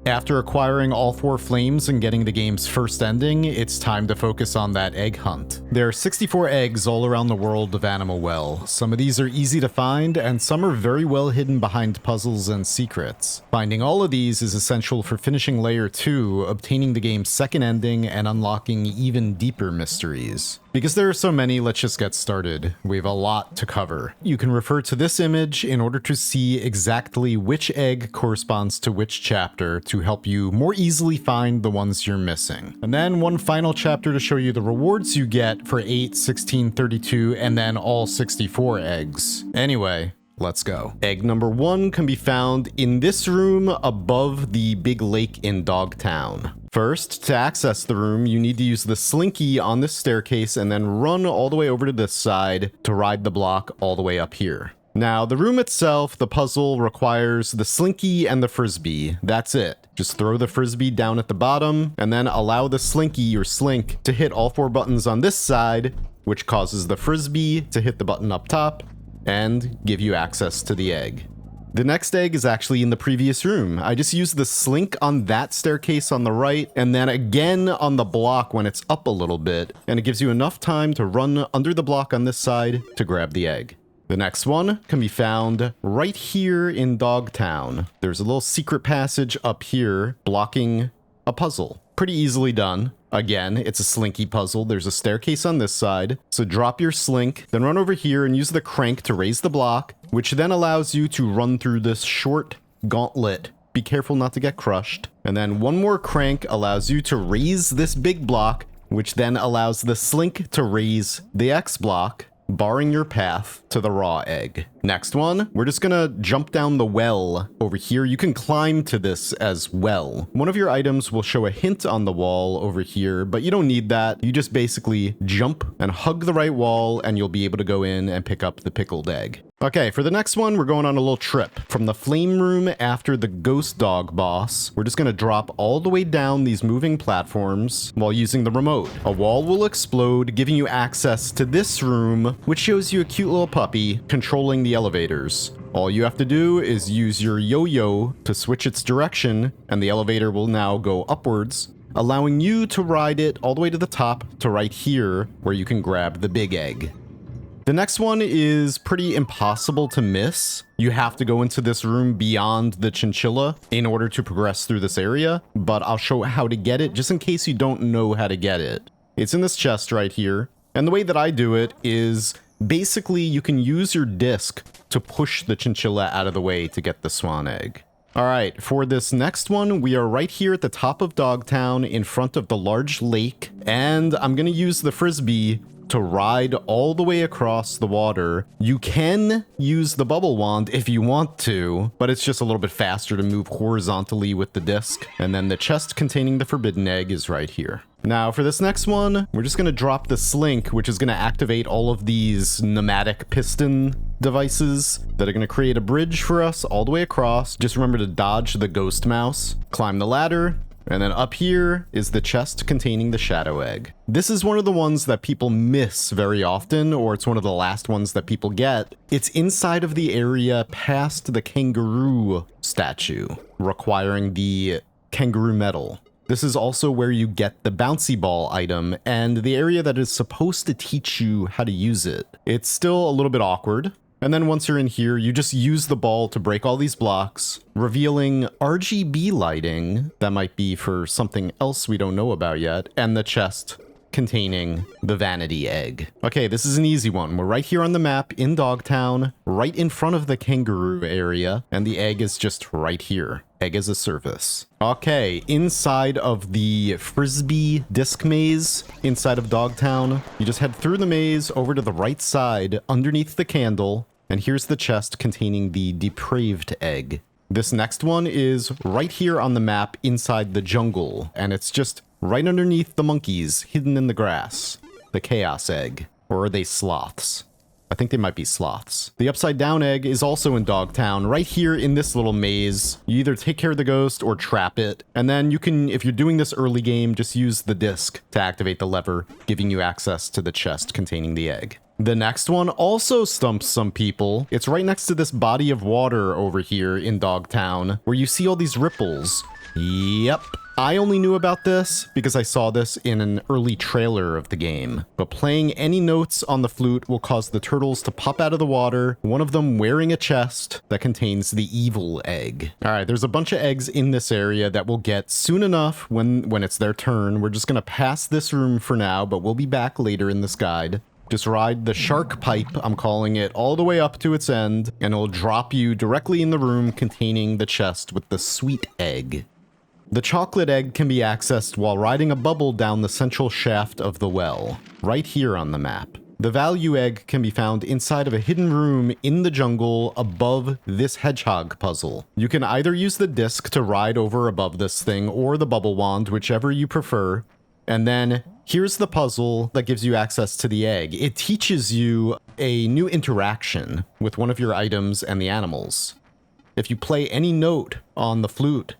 After acquiring all 4 flames and getting the game's first ending, it's time to focus on that egg hunt. There are 64 eggs all around the world of Animal Well. Some of these are easy to find, and some are very well hidden behind puzzles and secrets. Finding all of these is essential for finishing Layer 2, obtaining the game's second ending, and unlocking even deeper mysteries. Because there are so many, let's just get started. We have a lot to cover. You can refer to this image in order to see exactly which egg corresponds to which chapter to help you more easily find the ones you're missing. And then one final chapter to show you the rewards you get for 8, 16, 32, and then all 64 eggs. Anyway, let's go. Egg number 1 can be found in this room above the big lake in Dogtown. First, to access the room, you need to use the slinky on this staircase and then run all the way over to this side to ride the block all the way up here. Now, the room itself, the puzzle requires the slinky and the frisbee. That's it. Just throw the frisbee down at the bottom and then allow the slinky or slink to hit all 4 buttons on this side, which causes the frisbee to hit the button up top and give you access to the egg. The next egg is actually in the previous room. I just used the slink on that staircase on the right, and then again on the block when it's up a little bit, and it gives you enough time to run under the block on this side to grab the egg. The next one can be found right here in Dogtown. There's a little secret passage up here blocking a puzzle. Pretty easily done. Again, it's a slinky puzzle. There's a staircase on this side. So drop your slink, then run over here and use the crank to raise the block, which then allows you to run through this short gauntlet. Be careful not to get crushed. And then one more crank allows you to raise this big block, which then allows the slink to raise the X block, barring your path to the raw egg. Next one, we're just gonna jump down the well over here. You can climb to this as well. One of your items will show a hint on the wall over here, but you don't need that. You just basically jump and hug the right wall and you'll be able to go in and pick up the pickled egg. Okay, for the next one, we're going on a little trip. From the flame room after the ghost dog boss, we're just gonna drop all the way down these moving platforms while using the remote. A wall will explode, giving you access to this room, which shows you a cute little puppy controlling the elevators. All you have to do is use your yo-yo to switch its direction, and the elevator will now go upwards, allowing you to ride it all the way to the top to right here, where you can grab the big egg. The next one is pretty impossible to miss. You have to go into this room beyond the chinchilla in order to progress through this area, but I'll show how to get it just in case you don't know how to get it. It's in this chest right here, and the way that I do it is basically you can use your disc to push the chinchilla out of the way to get the swan egg. All right, for this next one, we are right here at the top of Dogtown in front of the large lake, and I'm gonna use the frisbee to ride all the way across the water. You can use the bubble wand if you want to, but it's just a little bit faster to move horizontally with the disc. And then the chest containing the forbidden egg is right here. Now for this next one, we're just gonna drop the slink, which is gonna activate all of these pneumatic piston devices that are gonna create a bridge for us all the way across. Just remember to dodge the ghost mouse, climb the ladder, and then up here is the chest containing the shadow egg. This is one of the ones that people miss very often, or it's one of the last ones that people get. It's inside of the area past the kangaroo statue, requiring the kangaroo medal. This is also where you get the bouncy ball item and the area that is supposed to teach you how to use it. It's still a little bit awkward. And then once you're in here, you just use the ball to break all these blocks, revealing RGB lighting that might be for something else we don't know about yet, and the chest containing the vanity egg. Okay, this is an easy one. We're right here on the map in Dogtown, right in front of the kangaroo area, and the egg is just right here. Egg as a service. Okay, inside of the frisbee disc maze, inside of Dogtown, you just head through the maze over to the right side, underneath the candle, and here's the chest containing the depraved egg. This next one is right here on the map inside the jungle, and it's just right underneath the monkeys, hidden in the grass. The chaos egg. Or are they sloths? I think they might be sloths. The upside down egg is also in Dogtown, right here in this little maze. You either take care of the ghost or trap it. And then you can, if you're doing this early game, just use the disc to activate the lever, giving you access to the chest containing the egg. The next one also stumps some people. It's right next to this body of water over here in Dogtown, where you see all these ripples. Yep. I only knew about this because I saw this in an early trailer of the game. But playing any notes on the flute will cause the turtles to pop out of the water, one of them wearing a chest that contains the evil egg. Alright, there's a bunch of eggs in this area that we'll get soon enough when it's their turn. We're just gonna pass this room for now, but we'll be back later in this guide. Just ride the shark pipe, I'm calling it, all the way up to its end, and it'll drop you directly in the room containing the chest with the sweet egg. The chocolate egg can be accessed while riding a bubble down the central shaft of the well, right here on the map. The value egg can be found inside of a hidden room in the jungle above this hedgehog puzzle. You can either use the disc to ride over above this thing or the bubble wand, whichever you prefer. And then here's the puzzle that gives you access to the egg. It teaches you a new interaction with one of your items and the animals. If you play any note on the flute,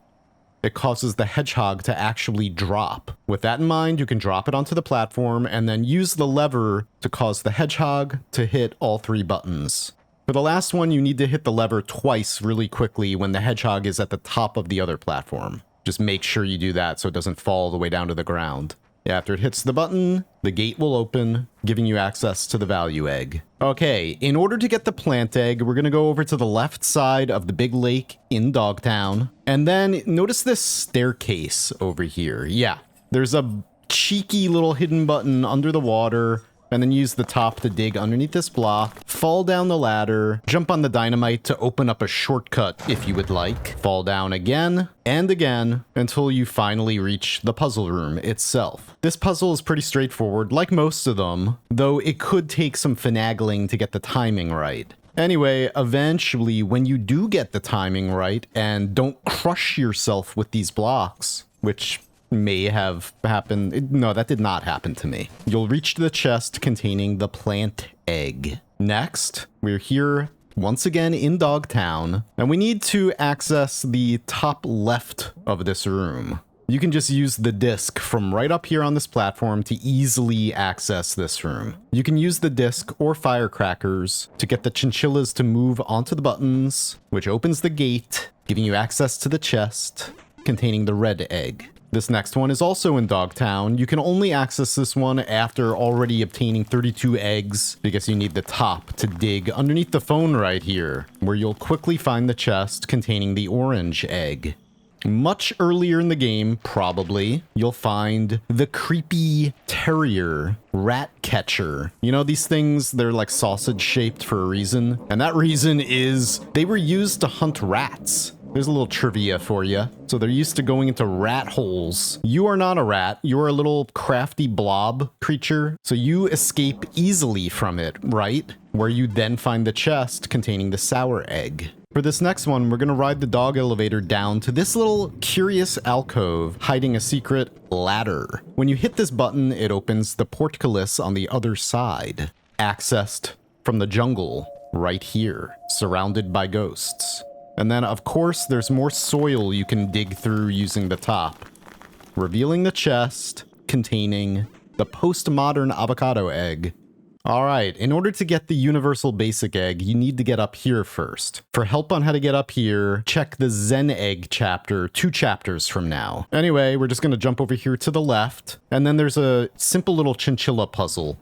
it causes the hedgehog to actually drop. With that in mind, you can drop it onto the platform and then use the lever to cause the hedgehog to hit all 3 buttons. For the last one, you need to hit the lever twice really quickly when the hedgehog is at the top of the other platform. Just make sure you do that so it doesn't fall all the way down to the ground. After it hits the button, the gate will open, giving you access to the value egg. Okay, in order to get the plant egg, we're gonna go over to the left side of the big lake in Dogtown. And then notice this staircase over here. Yeah, there's a cheeky little hidden button under the water, and then use the top to dig underneath this block, fall down the ladder, jump on the dynamite to open up a shortcut if you would like, fall down again and again until you finally reach the puzzle room itself. This puzzle is pretty straightforward, like most of them, though it could take some finagling to get the timing right. Anyway, eventually, when you do get the timing right and don't crush yourself with these blocks, which may have happened. No, that did not happen to me. You'll reach the chest containing the plant egg. Next, we're here once again in Dogtown, and we need to access the top left of this room. You can just use the disc from right up here on this platform to easily access this room. You can use the disc or firecrackers to get the chinchillas to move onto the buttons, which opens the gate, giving you access to the chest containing the red egg. This next one is also in Dogtown. You can only access this one after already obtaining 32 eggs because you need the top to dig underneath the phone right here, where you'll quickly find the chest containing the orange egg. Much earlier in the game, probably, you'll find the creepy terrier rat catcher. You know, these things, they're like sausage shaped for a reason, and that reason is they were used to hunt rats. There's a little trivia for you. So they're used to going into rat holes. You are not a rat. You're a little crafty blob creature. So you escape easily from it, right? Where you then find the chest containing the sour egg. For this next one, we're gonna ride the dog elevator down to this little curious alcove hiding a secret ladder. When you hit this button, it opens the portcullis on the other side. Accessed from the jungle right here, surrounded by ghosts. And then, of course, there's more soil you can dig through using the top, revealing the chest containing the postmodern avocado egg. Alright, in order to get the universal basic egg, you need to get up here first. For help on how to get up here, check the Zen egg chapter 2 chapters from now. Anyway, we're just going to jump over here to the left, and then there's a simple little chinchilla puzzle.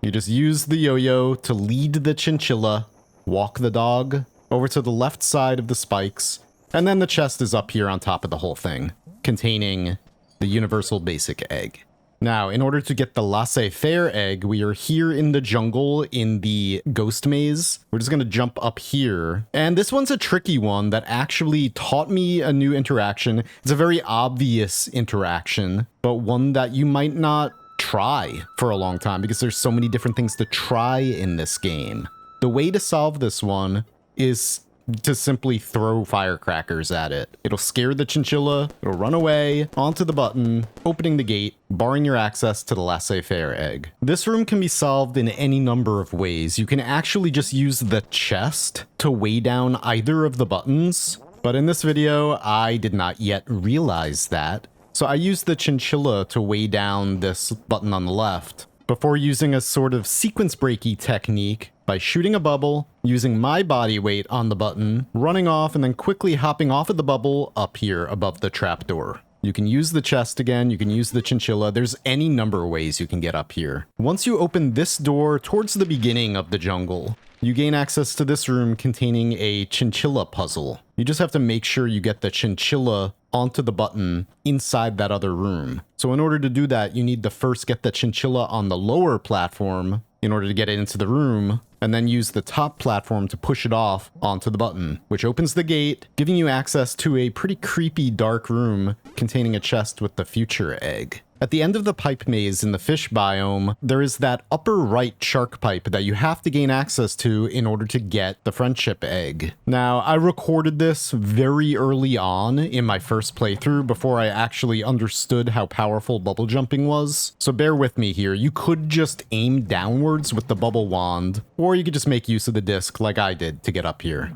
You just use the yo-yo to lead the chinchilla, walk the dog over to the left side of the spikes, and then the chest is up here on top of the whole thing, containing the universal basic egg. Now, in order to get the laissez-faire egg, we are here in the jungle in the ghost maze. We're just going to jump up here. And this one's a tricky one that actually taught me a new interaction. It's a very obvious interaction, but one that you might not try for a long time because there's so many different things to try in this game. The way to solve this one is to simply throw firecrackers at it. It'll scare the chinchilla, it'll run away, onto the button, opening the gate, barring your access to the laissez-faire egg. This room can be solved in any number of ways. You can actually just use the chest to weigh down either of the buttons, but in this video, I did not yet realize that. So I used the chinchilla to weigh down this button on the left, before using a sort of sequence breaky technique by shooting a bubble, using my body weight on the button, running off, and then quickly hopping off of the bubble up here above the trapdoor. You can use the chest again, you can use the chinchilla, there's any number of ways you can get up here. Once you open this door towards the beginning of the jungle, you gain access to this room containing a chinchilla puzzle. You just have to make sure you get the chinchilla onto the button inside that other room. So in order to do that, you need to first get the chinchilla on the lower platform in order to get it into the room, and then use the top platform to push it off onto the button, which opens the gate, giving you access to a pretty creepy dark room containing a chest with the future egg. At the end of the pipe maze in the fish biome, there is that upper right shark pipe that you have to gain access to in order to get the friendship egg. Now, I recorded this very early on in my first playthrough before I actually understood how powerful bubble jumping was, so bear with me here. You could just aim downwards with the bubble wand, or you could just make use of the disc like I did to get up here.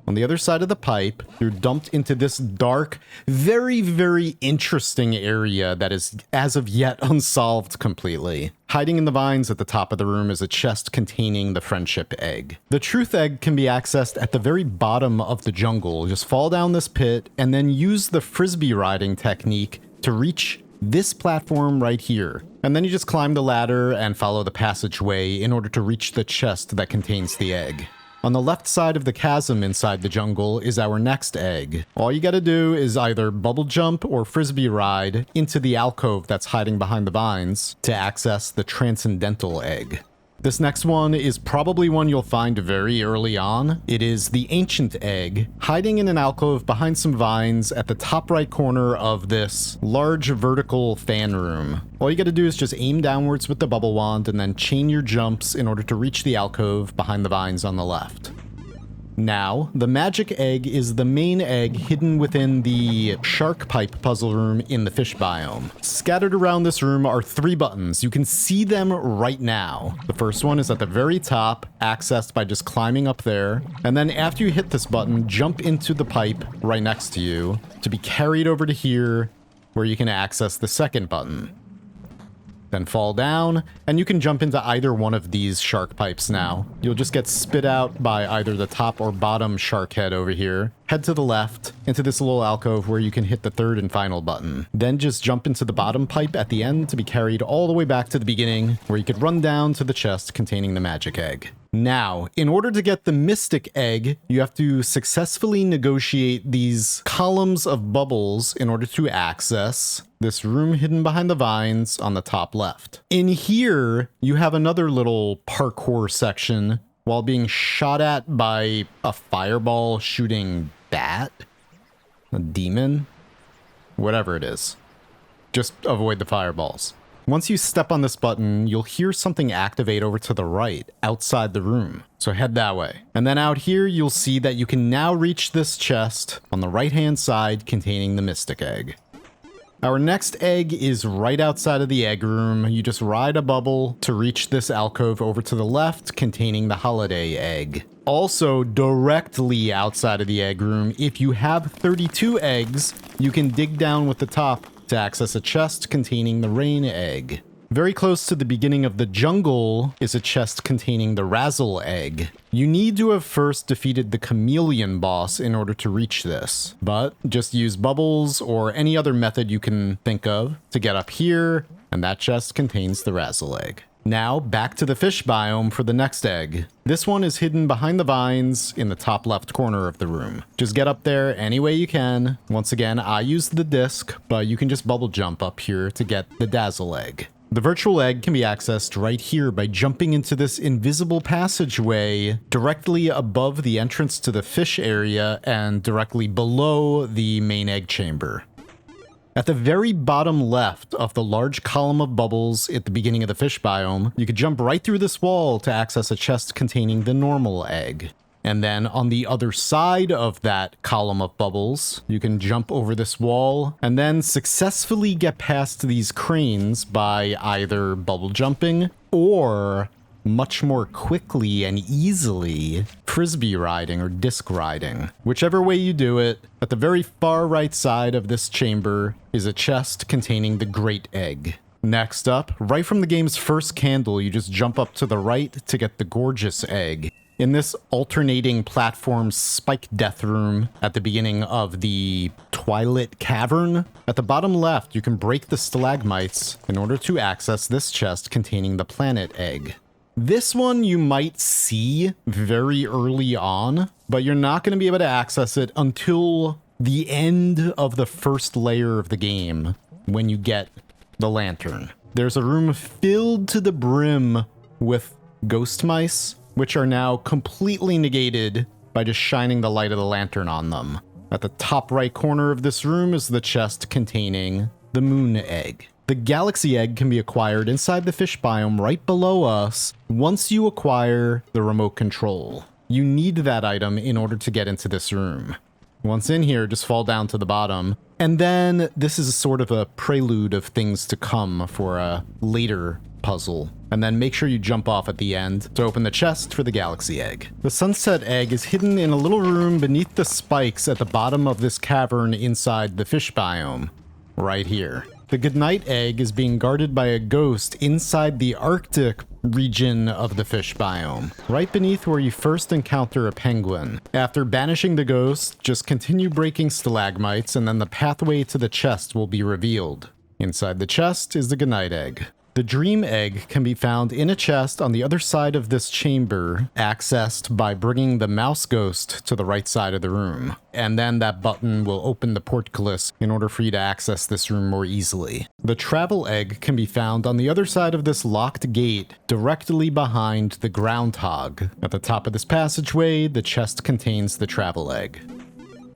On the other side of the pipe, you're dumped into this dark, very, very interesting area that is, as of yet, unsolved completely. Hiding in the vines at the top of the room is a chest containing the friendship egg. The truth egg can be accessed at the very bottom of the jungle. Just fall down this pit and then use the frisbee riding technique to reach this platform right here. And then you just climb the ladder and follow the passageway in order to reach the chest that contains the egg. On the left side of the chasm inside the jungle is our next egg. All you gotta do is either bubble jump or frisbee ride into the alcove that's hiding behind the vines to access the transcendental egg. This next one is probably one you'll find very early on. It is the ancient egg, hiding in an alcove behind some vines at the top right corner of this large vertical fan room. All you gotta do is just aim downwards with the bubble wand and then chain your jumps in order to reach the alcove behind the vines on the left. Now, the magic egg is the main egg hidden within the shark pipe puzzle room in the fish biome. Scattered around this room are 3 buttons. You can see them right now. The first one is at the very top, accessed by just climbing up there. And then after you hit this button, jump into the pipe right next to you to be carried over to here where you can access the second button. Then fall down, and you can jump into either one of these shark pipes now. You'll just get spit out by either the top or bottom shark head over here. Head to the left, into this little alcove where you can hit the third and final button. Then just jump into the bottom pipe at the end to be carried all the way back to the beginning, where you could run down to the chest containing the magic egg. Now, in order to get the mystic egg, you have to successfully negotiate these columns of bubbles in order to access this room hidden behind the vines on the top left. In here, you have another little parkour section while being shot at by a fireball shooting bat? A demon? Whatever it is. Just avoid the fireballs. Once you step on this button, you'll hear something activate over to the right, outside the room. So head that way. And then out here, you'll see that you can now reach this chest on the right-hand side containing the mystic egg. Our next egg is right outside of the egg room. You just ride a bubble to reach this alcove over to the left containing the holiday egg. Also, directly outside of the egg room, if you have 32 eggs, you can dig down with the top to access a chest containing the rain egg. Very close to the beginning of the jungle is a chest containing the razzle egg. You need to have first defeated the chameleon boss in order to reach this, but just use bubbles or any other method you can think of to get up here, and that chest contains the razzle egg. Now, back to the fish biome for the next egg. This one is hidden behind the vines in the top left corner of the room. Just get up there any way you can. Once again, I used the disc, but you can just bubble jump up here to get the dazzle egg. The virtual egg can be accessed right here by jumping into this invisible passageway directly above the entrance to the fish area and directly below the main egg chamber. At the very bottom left of the large column of bubbles at the beginning of the fish biome, you could jump right through this wall to access a chest containing the normal egg. And then on the other side of that column of bubbles, you can jump over this wall and then successfully get past these cranes by either bubble jumping or much more quickly and easily frisbee riding or disc riding. Whichever way you do it, at the very far right side of this chamber is a chest containing the great egg. Next up, right from the game's first candle, you just jump up to the right to get the gorgeous egg. In this alternating platform spike death room at the beginning of the Twilight Cavern, at the bottom left, you can break the stalagmites in order to access this chest containing the planet egg. This one you might see very early on, but you're not going to be able to access it until the end of the first layer of the game, when you get the lantern. There's a room filled to the brim with ghost mice, which are now completely negated by just shining the light of the lantern on them. At the top right corner of this room is the chest containing the moon egg. The galaxy egg can be acquired inside the fish biome right below us once you acquire the remote control. You need that item in order to get into this room. Once in here, just fall down to the bottom. And then this is sort of a prelude of things to come for a later puzzle. And then make sure you jump off at the end to open the chest for the galaxy egg. The sunset egg is hidden in a little room beneath the spikes at the bottom of this cavern inside the fish biome. Right here. The goodnight egg is being guarded by a ghost inside the Arctic region of the fish biome, right beneath where you first encounter a penguin. After banishing the ghost, just continue breaking stalagmites and then the pathway to the chest will be revealed. Inside the chest is the goodnight egg. The dream egg can be found in a chest on the other side of this chamber, accessed by bringing the mouse ghost to the right side of the room. And then that button will open the portcullis in order for you to access this room more easily. The travel egg can be found on the other side of this locked gate, directly behind the groundhog. At the top of this passageway, the chest contains the travel egg.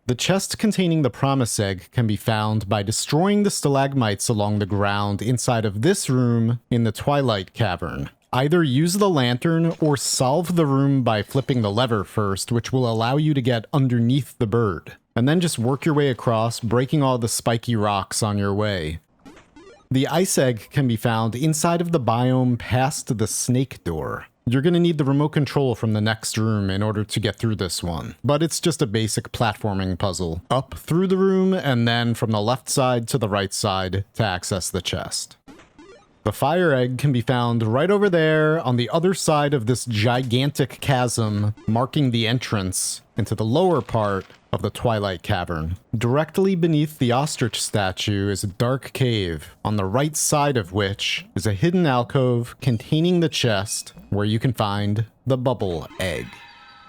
The chest containing the promise egg can be found by destroying the stalagmites along the ground inside of this room in the Twilight Cavern. Either use the lantern or solve the room by flipping the lever first, which will allow you to get underneath the bird. And then just work your way across, breaking all the spiky rocks on your way. The ice egg can be found inside of the biome past the snake door. You're going to need the remote control from the next room in order to get through this one, but it's just a basic platforming puzzle. Up through the room and then from the left side to the right side to access the chest. The fire egg can be found right over there on the other side of this gigantic chasm, marking the entrance into the lower part of the Twilight Cavern. Directly beneath the ostrich statue is a dark cave, on the right side of which is a hidden alcove containing the chest where you can find the bubble egg.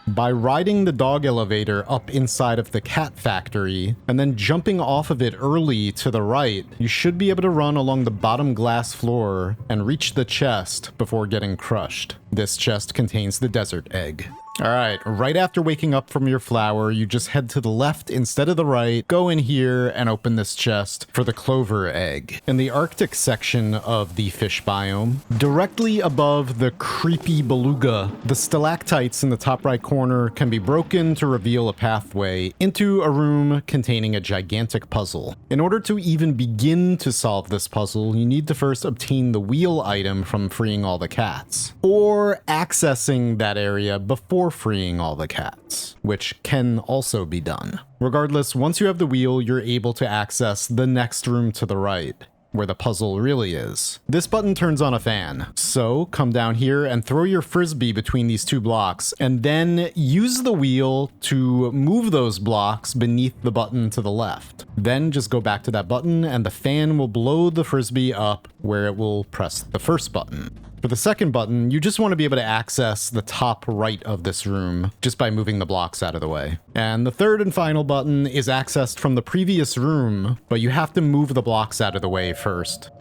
By riding the dog elevator up inside of the cat factory, and then jumping off of it early to the right, you should be able to run along the bottom glass floor and reach the chest before getting crushed. This chest contains the desert egg. Alright, right after waking up from your flower, you just head to the left instead of the right, go in here and open this chest for the clover egg. In the Arctic section of the fish biome, directly above the creepy beluga, the stalactites in the top right corner can be broken to reveal a pathway into a room containing a gigantic puzzle. In order to even begin to solve this puzzle, you need to first obtain the wheel item from freeing all the cats, or accessing that area before freeing all the cats, which can also be done. Regardless, once you have the wheel, you're able to access the next room to the right, where the puzzle really is. This button turns on a fan, so come down here and throw your frisbee between these two blocks, and then use the wheel to move those blocks beneath the button to the left. Then just go back to that button and the fan will blow the frisbee up where it will press the first button. For the second button, you just want to be able to access the top right of this room just by moving the blocks out of the way. And the third and final button is accessed from the previous room, but you have to move the blocks out of the way first.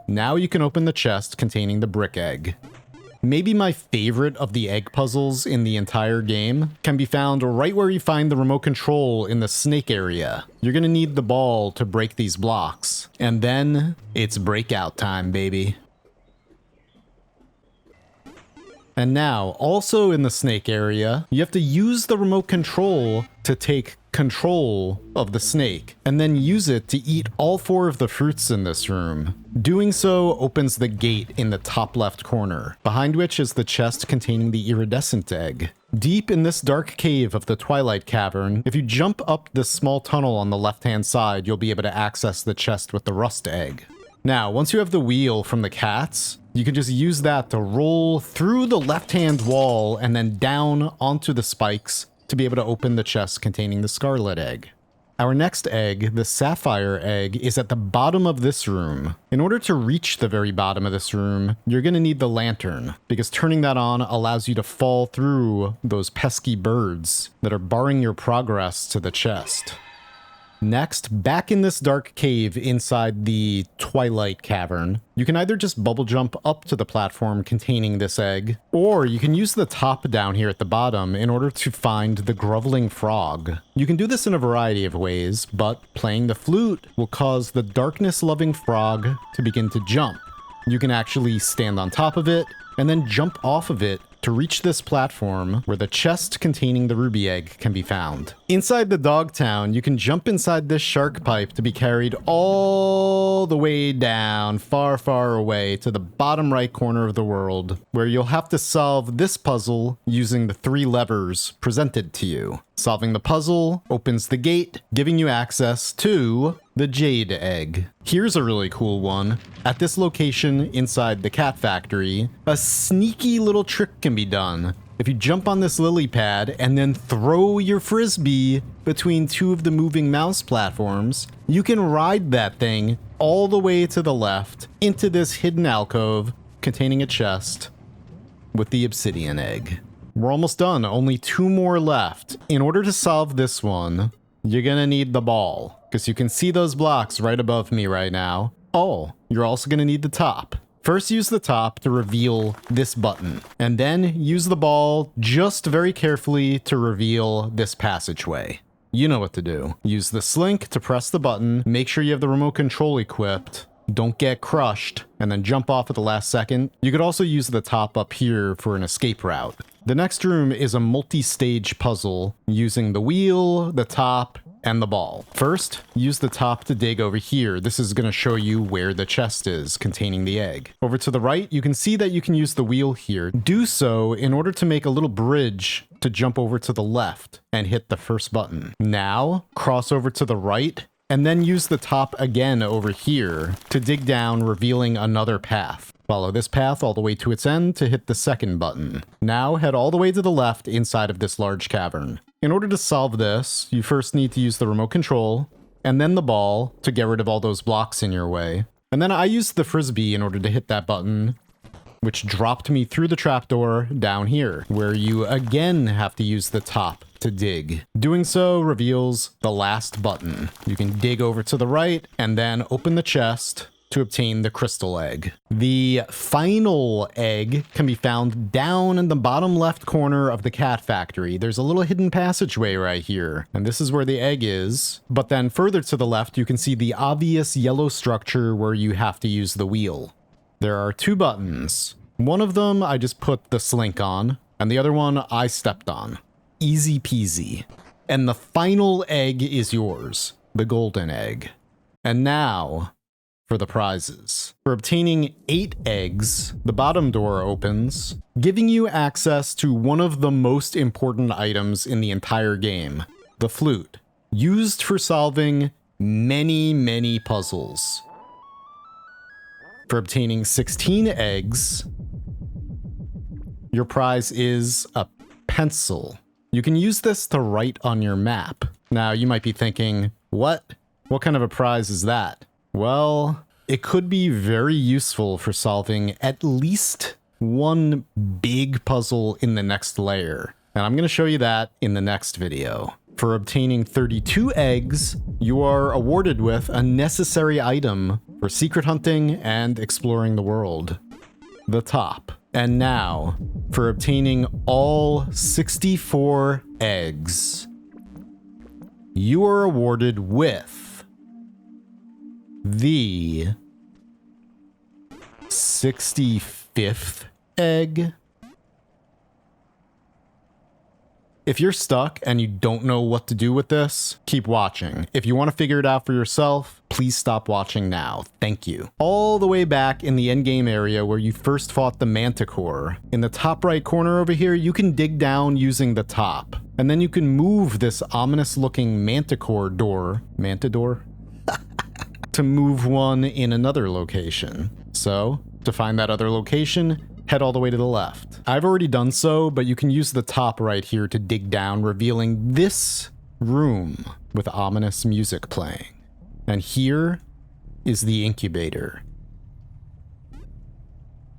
Now you can open the chest containing the brick egg. Maybe my favorite of the egg puzzles in the entire game can be found right where you find the remote control in the snake area. You're gonna need the ball to break these blocks. And then it's breakout time, baby. And now, also in the snake area, you have to use the remote control to take control of the snake, and then use it to eat all 4 of the fruits in this room. Doing so opens the gate in the top left corner, behind which is the chest containing the iridescent egg. Deep in this dark cave of the Twilight Cavern, if you jump up this small tunnel on the left-hand side, you'll be able to access the chest with the rust egg. Now, once you have the wheel from the cats, you can just use that to roll through the left-hand wall and then down onto the spikes to be able to open the chest containing the scarlet egg. Our next egg, the sapphire egg, is at the bottom of this room. In order to reach the very bottom of this room, you're going to need the lantern, because turning that on allows you to fall through those pesky birds that are barring your progress to the chest. Next, back in this dark cave inside the Twilight Cavern, you can either just bubble jump up to the platform containing this egg, or you can use the top down here at the bottom in order to find the groveling frog. You can do this in a variety of ways, but playing the flute will cause the darkness-loving frog to begin to jump. You can actually stand on top of it, and then jump off of it to reach this platform where the chest containing the ruby egg can be found. Inside the dog town, you can jump inside this shark pipe to be carried all the way down, far, far away to the bottom right corner of the world, where you'll have to solve this puzzle using the 3 levers presented to you. Solving the puzzle opens the gate, giving you access to the jade egg. Here's a really cool one. At this location inside the cat factory, a sneaky little trick can be done. If you jump on this lily pad and then throw your frisbee between 2 of the moving mouse platforms, you can ride that thing all the way to the left into this hidden alcove containing a chest with the obsidian egg. We're almost done, only 2 more left. In order to solve this one, you're gonna need the ball, because you can see those blocks right above me right now. Oh, you're also gonna need the top. First, use the top to reveal this button, and then use the ball just very carefully to reveal this passageway. You know what to do. Use the slink to press the button, make sure you have the remote control equipped, don't get crushed, and then jump off at the last second. You could also use the top up here for an escape route. The next room is a multi-stage puzzle using the wheel, the top, and the ball. First, use the top to dig over here. This is going to show you where the chest is containing the egg. Over to the right, you can see that you can use the wheel here. Do so in order to make a little bridge to jump over to the left and hit the first button. Now, cross over to the right, and then use the top again over here to dig down, revealing another path. Follow this path all the way to its end to hit the second button. Now head all the way to the left inside of this large cavern. In order to solve this, you first need to use the remote control, and then the ball to get rid of all those blocks in your way. And then I used the frisbee in order to hit that button, which dropped me through the trapdoor down here, where you again have to use the top to dig. Doing so reveals the last button. You can dig over to the right and then open the chest to obtain the crystal egg. The final egg can be found down in the bottom left corner of the cat factory. There's a little hidden passageway right here, and this is where the egg is. But then further to the left, you can see the obvious yellow structure where you have to use the wheel. There are 2 buttons. One of them I just put the slink on, and the other one I stepped on. Easy peasy. And the final egg is yours, the golden egg. And now, for the prizes. For obtaining 8 eggs, the bottom door opens, giving you access to one of the most important items in the entire game, the flute, used for solving many, many puzzles. For obtaining 16 eggs, your prize is a pencil. You can use this to write on your map. Now, you might be thinking, what? What kind of a prize is that? Well, it could be very useful for solving at least one big puzzle in the next layer. And I'm going to show you that in the next video. For obtaining 32 eggs, you are awarded with a necessary item for secret hunting and exploring the world, the top. And now, for obtaining all 64 eggs, you are awarded with the 65th egg. If you're stuck and you don't know what to do with this, keep watching. If you want to figure it out for yourself, please stop watching now. Thank you. All the way back in the endgame area where you first fought the Manticore, in the top right corner over here, you can dig down using the top. And then you can move this ominous looking Manticore door. Mantador? to move one in another location. So, to find that other location, head all the way to the left. I've already done so, but you can use the top right here to dig down, revealing this room with ominous music playing. And here is the incubator.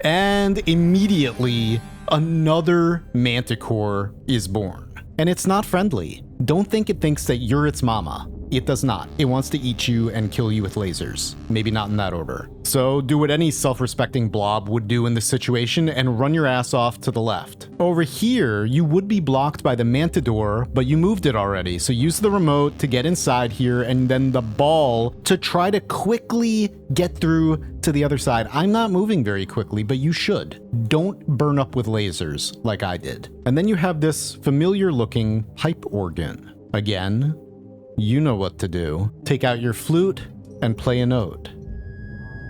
And immediately, another manticore is born. And it's not friendly. Don't think it thinks that you're its mama. It does not. It wants to eat you and kill you with lasers. Maybe not in that order. So do what any self-respecting blob would do in this situation and run your ass off to the left. Over here, you would be blocked by the Mantador, but you moved it already. So use the remote to get inside here and then the ball to try to quickly get through to the other side. I'm not moving very quickly, but you should. Don't burn up with lasers like I did. And then you have this familiar looking pipe organ. Again, you know what to do. Take out your flute and play a note.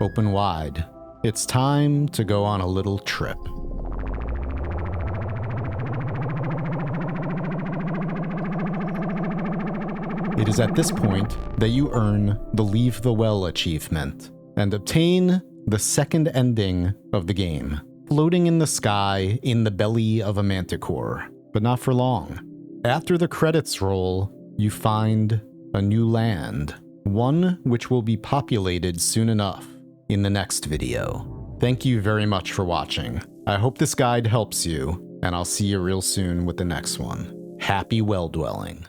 Open wide. It's time to go on a little trip. It is at this point that you earn the Leave the Well achievement and obtain the second ending of the game, floating in the sky in the belly of a manticore, but not for long. After the credits roll, you find a new land, one which will be populated soon enough in the next video. Thank you very much for watching. I hope this guide helps you, and I'll see you real soon with the next one. Happy well dwelling.